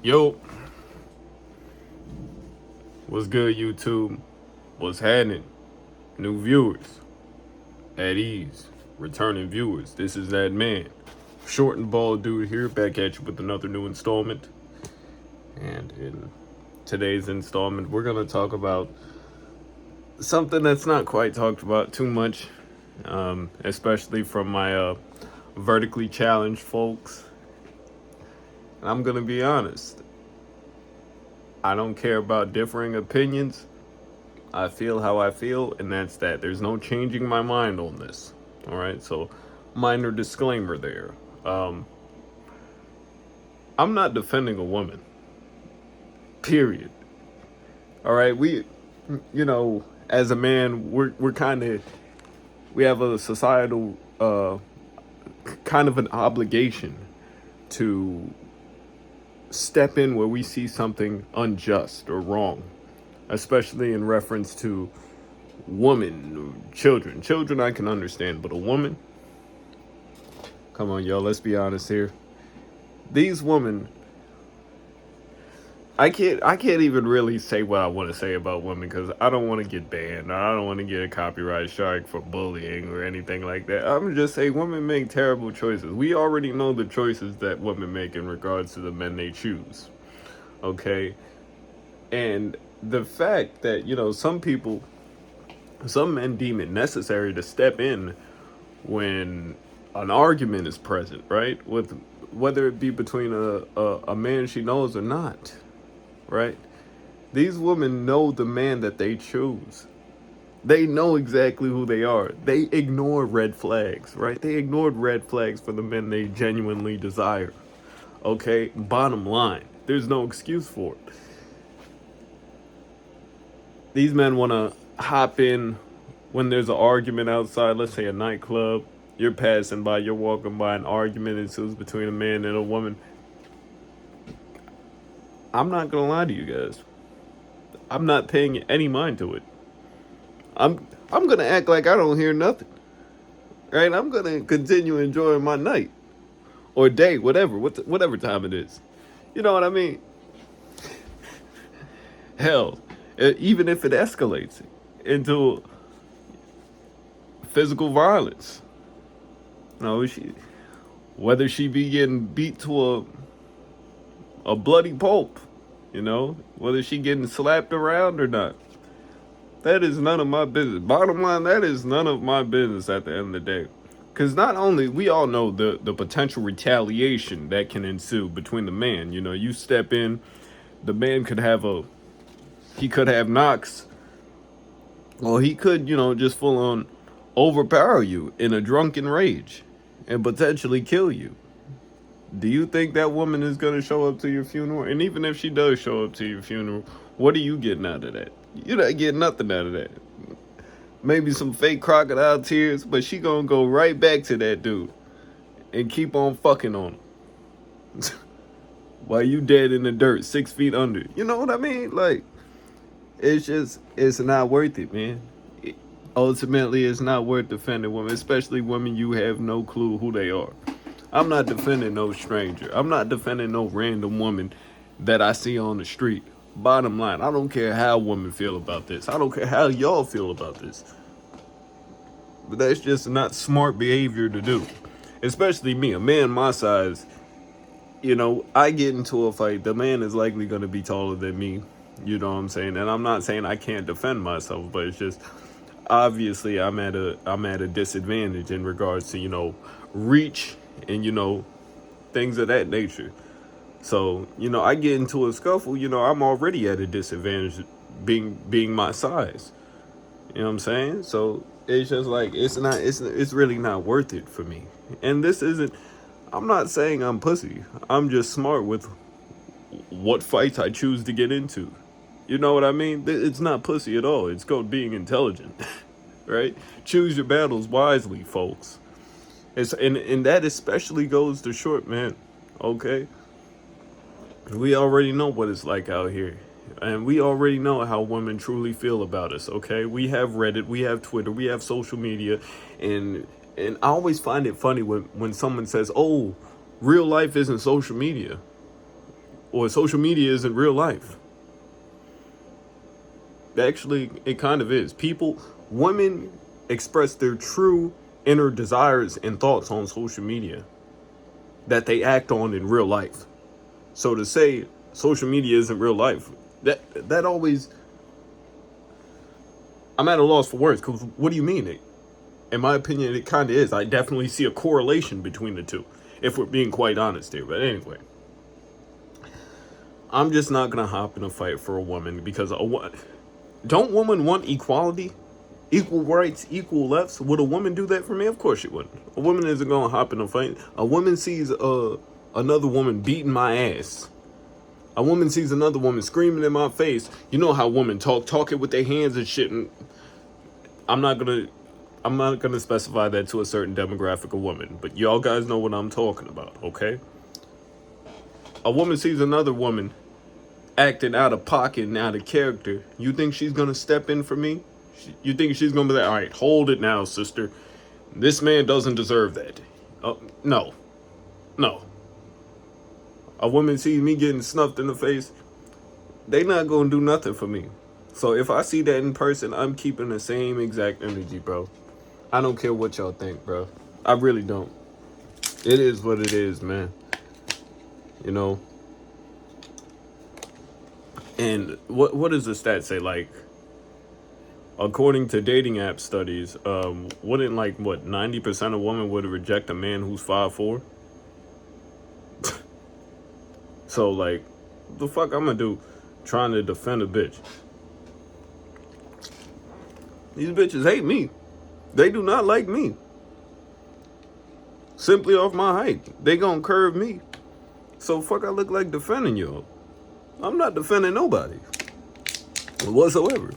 Yo, what's good, YouTube? What's happening? New viewers, at ease, returning viewers. This is that man, short and bald dude here, back at you with another new installment. And in today's installment, we're gonna talk about something that's not quite talked about too much, especially from my vertically challenged folks. And I'm gonna be honest. I don't care about differing opinions. I feel how I feel, and that's that. There's no changing my mind on this. All right, so minor disclaimer there. Um, I'm not defending a woman. Period. All right, as a man, we're kind of we have a societal kind of an obligation to step in where we see something unjust or wrong, especially in reference to women, children. Children I can understand, but a woman? Come on, y'all, let's be honest here. These women, I can't even really say what I want to say about women because I don't want to get banned. I don't want to get a copyright strike for bullying or anything like that. I'm just saying women make terrible choices. We already know the choices that women make in regards to the men they choose. Okay? And the fact that, some men deem it necessary to step in when an argument is present, right? With whether it be between a man she knows or not, right? These women know the man that they choose. They know exactly who they are. They ignore red flags, right? They ignored red flags for the men they genuinely desire. Okay? Bottom line, there's no excuse for it. These men want to hop in when there's an argument outside, let's say a nightclub. You're passing by, you're walking by, an argument ensues between a man and a woman. I'm not gonna lie to you guys. I'm not paying any mind to it. I'm gonna act like I don't hear nothing. Right? I'm gonna continue enjoying my night or day, whatever time it is. You know what I mean? Hell, even if it escalates into physical violence, whether she be getting beat to a bloody pulp, whether she getting slapped around or not. That is none of my business. Bottom line, that is none of my business at the end of the day. Because not only, we all know the potential retaliation that can ensue between the man. You step in, the man he could have knocks, or he could, just full on overpower you in a drunken rage and potentially kill you. Do you think that woman is going to show up to your funeral? And even if she does show up to your funeral, what are you getting out of that? You're not getting nothing out of that. Maybe some fake crocodile tears, but she gonna go right back to that dude and keep on fucking on him while you dead in the dirt 6 feet under. You know what I mean? Like, it's not worth it, man. Ultimately, it's not worth defending women, especially women you have no clue who they are. I'm not defending no stranger. I'm not defending no random woman that I see on the street. Bottom line, I don't care how women feel about this. I don't care how y'all feel about this. But that's just not smart behavior to do. Especially me, a man my size. I get into a fight, the man is likely going to be taller than me. You know what I'm saying? And I'm not saying I can't defend myself, but it's just obviously I'm at a disadvantage in regards to, reach and things of that nature. So, I get into a scuffle, I'm already at a disadvantage being my size. You know what I'm saying? So it's just like it's really not worth it for me. And I'm not saying I'm pussy. I'm just smart with what fights I choose to get into. You know what I mean? It's not pussy at all. It's called being intelligent. Right? Choose your battles wisely, folks. And that especially goes to short men. Okay? We already know what it's like out here. And we already know how women truly feel about us, okay? We have Reddit, we have Twitter, we have social media, and I always find it funny when someone says, "Oh, real life isn't social media." or social media isn't real life. Actually, it kind of is. Women express their true inner desires and thoughts on social media that they act on in real life. So to say social media isn't real life, that always, I'm at a loss for words, because what do you mean? In my opinion, it kind of is. I definitely see a correlation between the two, if we're being quite honest here. But anyway, I'm just not going to hop in a fight for a woman, because don't women want equality? Equal rights, equal lefts? Would a woman do that for me? Of course she wouldn't. A woman isn't going to hop in a fight. A woman sees another woman beating my ass. A woman sees another woman screaming in my face. You know how women talk it with their hands and shit. And I'm not gonna specify that to a certain demographic of women, but y'all guys know what I'm talking about, okay? A woman sees another woman acting out of pocket and out of character. You think she's gonna step in for me? You think she's gonna be like, all right, hold it now, sister. This man doesn't deserve that. No. A woman sees me getting snuffed in the face, they not gonna do nothing for me. So if I see that in person, I'm keeping the same exact energy, bro. I don't care what y'all think, bro. I really don't. It is what it is, man. You know. And what does the stat say? Like, according to dating app studies, wouldn't 90% of women would reject a man who's 5'4"? So like, the fuck I'm gonna do trying to defend a bitch? These bitches hate me. They do not like me. Simply off my height. They gonna curve me. So fuck I look like defending y'all? I'm not defending nobody whatsoever.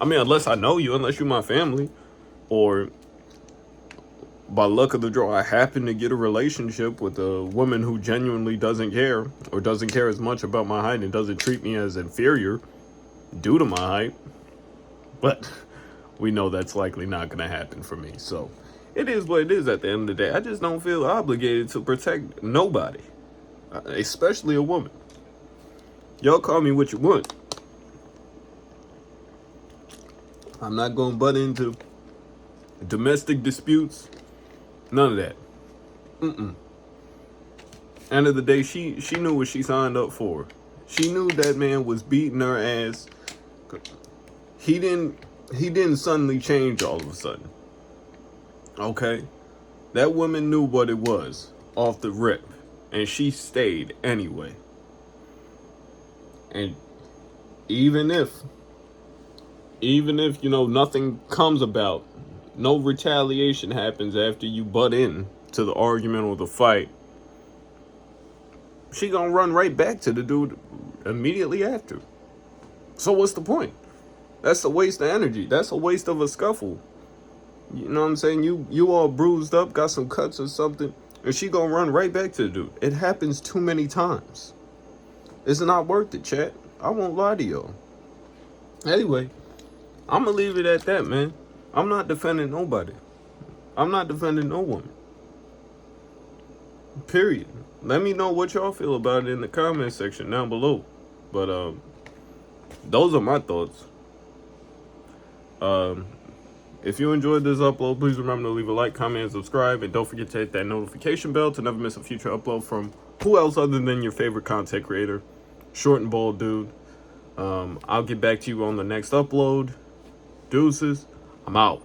I mean, unless I know you, unless you're my family, or by luck of the draw, I happen to get a relationship with a woman who genuinely doesn't care, or doesn't care as much about my height and doesn't treat me as inferior due to my height. But we know that's likely not going to happen for me. So it is what it is at the end of the day. I just don't feel obligated to protect nobody, especially a woman. Y'all call me what you want. I'm not going to butt into domestic disputes. None of that. End of the day, she knew what she signed up for. She knew that man was beating her ass. He didn't suddenly change all of a sudden. Okay? That woman knew what it was off the rip. And she stayed anyway. And even if, nothing comes about, no retaliation happens after you butt in to the argument or the fight, she gonna run right back to the dude immediately after. So what's the point? That's a waste of energy. That's a waste of a scuffle. You know what I'm saying? You all bruised up, got some cuts or something, and she gonna run right back to the dude. It happens too many times. It's not worth it, chat. I won't lie to y'all. Anyway, I'm gonna leave it at that, man. I'm not defending nobody. I'm not defending no woman. Period. Let me know what y'all feel about it in the comment section down below. But those are my thoughts. If you enjoyed this upload, please remember to leave a like, comment, and subscribe. And don't forget to hit that notification bell to never miss a future upload from who else other than your favorite content creator, Short and Bald Dude. I'll get back to you on the next upload. Deuces. I'm out.